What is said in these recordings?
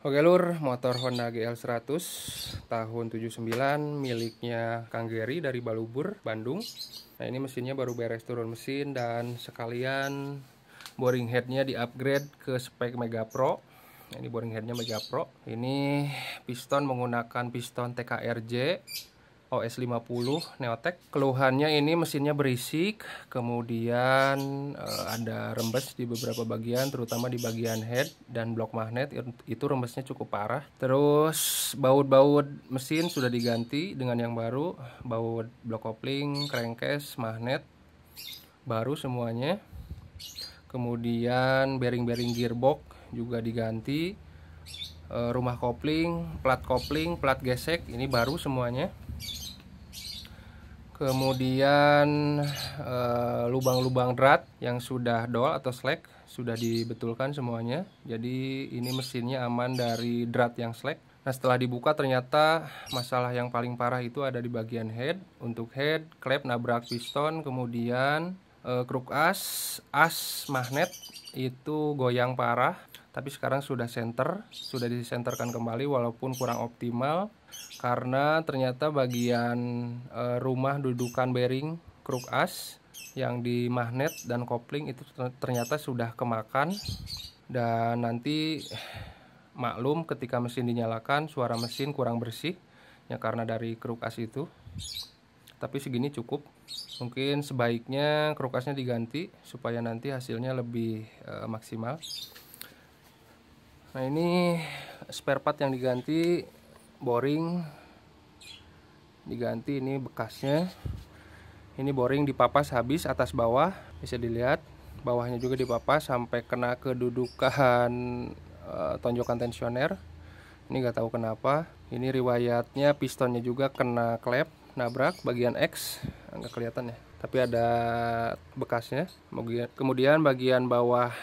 Oke lur, motor Honda GL100 tahun 79 miliknya Kang Geri dari Balubur, Bandung. Nah ini mesinnya baru beres turun mesin dan sekalian boring headnya di-upgrade ke spek Mega Pro. Nah, ini boring headnya Mega Pro. Ini piston menggunakan piston TKRJ OS50 Neotek. Keluhannya ini mesinnya berisik, kemudian ada rembes di beberapa bagian, terutama di bagian head dan blok magnet itu rembesnya cukup parah. Terus baut-baut mesin sudah diganti dengan yang baru, baut blok kopling, crankcase, magnet baru semuanya. Kemudian bearing-bearing gearbox juga diganti. Rumah kopling, plat gesek ini baru semuanya. Kemudian lubang-lubang drat yang sudah dol atau slack sudah dibetulkan semuanya. Jadi ini mesinnya aman dari drat yang slack. Nah setelah dibuka ternyata masalah yang paling parah itu ada di bagian head. Untuk head, klep nabrak piston, kemudian kruk as magnet itu goyang parah. Tapi sekarang sudah disenterkan kembali walaupun kurang optimal karena ternyata bagian rumah dudukan bearing kruk as yang di magnet dan kopling itu ternyata sudah kemakan. Dan nanti maklum ketika mesin dinyalakan suara mesin kurang bersih ya karena dari kruk as itu. Tapi segini cukup. Mungkin sebaiknya kruk asnya diganti supaya nanti hasilnya lebih maksimal. Nah ini spare part yang diganti, boring diganti, ini bekasnya. Ini boring dipapas habis atas bawah, bisa dilihat bawahnya juga dipapas sampai kena kedudukan tonjokan tensioner. Ini nggak tahu kenapa. Ini riwayatnya pistonnya juga kena klep, nabrak bagian X, nggak kelihatan ya. Tapi ada bekasnya. Kemudian bagian bawah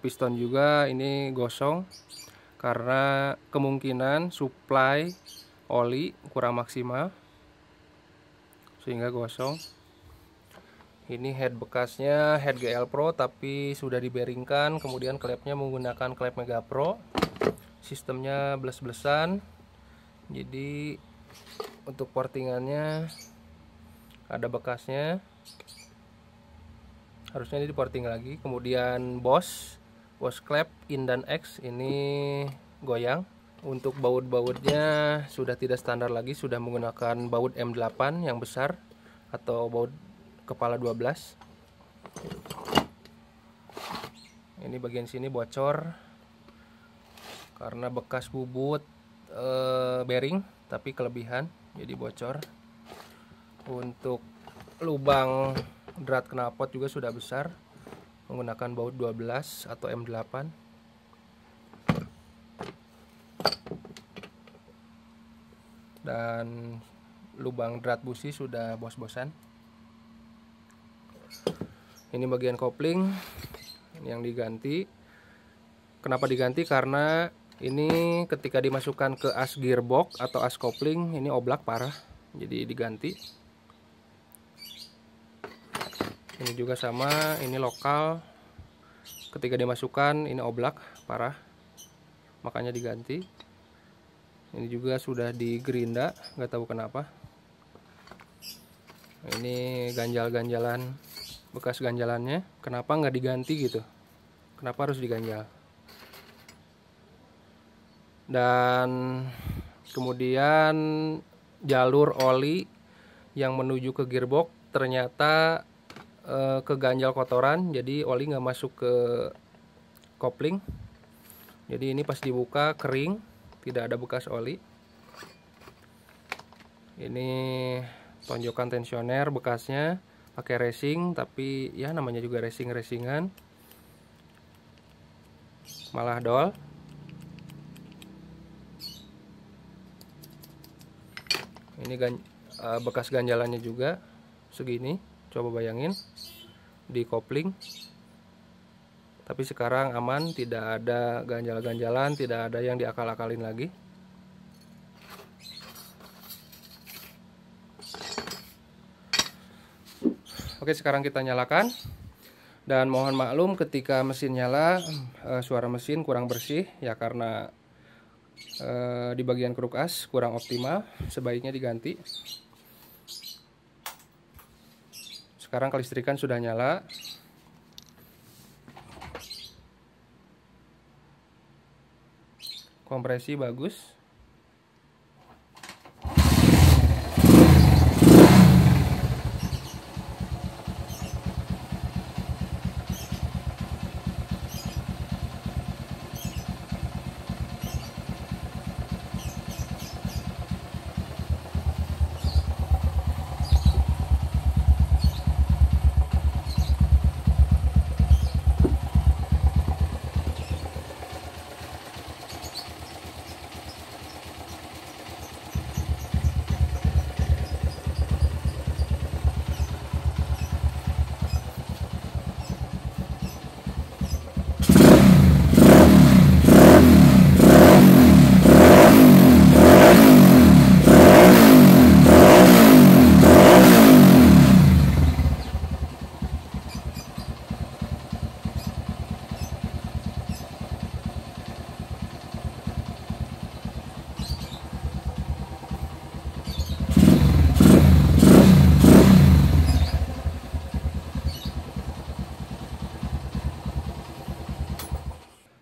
piston juga ini gosong karena kemungkinan supply oli kurang maksimal sehingga gosong. Ini head bekasnya head GL Pro tapi sudah dibearingkan, kemudian klepnya menggunakan klep Mega Pro. Sistemnya bles-blesan. Jadi untuk portingannya ada bekasnya, harusnya ini diporting lagi. Kemudian Bosch klep in dan X ini goyang. Untuk baut-bautnya sudah tidak standar lagi, sudah menggunakan baut M8 yang besar atau baut kepala 12. Ini bagian sini bocor karena bekas bubut bearing tapi kelebihan jadi bocor. Untuk lubang drat knalpot juga sudah besar, menggunakan baut 12 atau M8. Dan lubang drat busi sudah bos-bosan. Ini bagian kopling yang diganti. Kenapa diganti? Karena ini ketika dimasukkan ke as gearbox atau as kopling ini oblak parah, jadi diganti. Ini juga sama, ini lokal. Ketika dimasukkan ini oblak parah, makanya diganti. Ini juga sudah digerinda, nggak tahu kenapa. Ini ganjal-ganjalan, bekas ganjalannya. Kenapa nggak diganti gitu? Kenapa harus diganjal? Dan kemudian jalur oli yang menuju ke gearbox ternyata keganjal kotoran, jadi oli nggak masuk ke kopling. Jadi ini pas dibuka kering, tidak ada bekas oli. Ini tonjokan tensioner bekasnya, pakai racing tapi ya namanya juga racingan malah dol. Ini bekas ganjalannya juga segini, coba bayangin di kopling. Tapi sekarang aman, tidak ada ganjal-ganjalan, tidak ada yang diakal-akalin lagi. Oke, sekarang kita nyalakan. Dan mohon maklum ketika mesin nyala suara mesin kurang bersih ya karena di bagian kruk as kurang optimal, sebaiknya diganti. Sekarang kelistrikan sudah nyala. Kompresi bagus.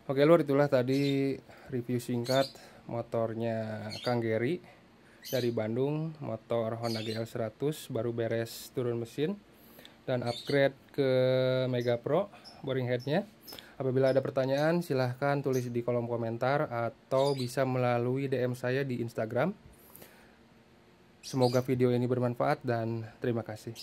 Oke lur, itulah tadi review singkat motornya Kang Geri dari Bandung, motor Honda GL100 baru beres turun mesin dan upgrade ke Mega Pro boring headnya. Apabila ada pertanyaan silahkan tulis di kolom komentar atau bisa melalui DM saya di Instagram. Semoga video ini bermanfaat dan terima kasih.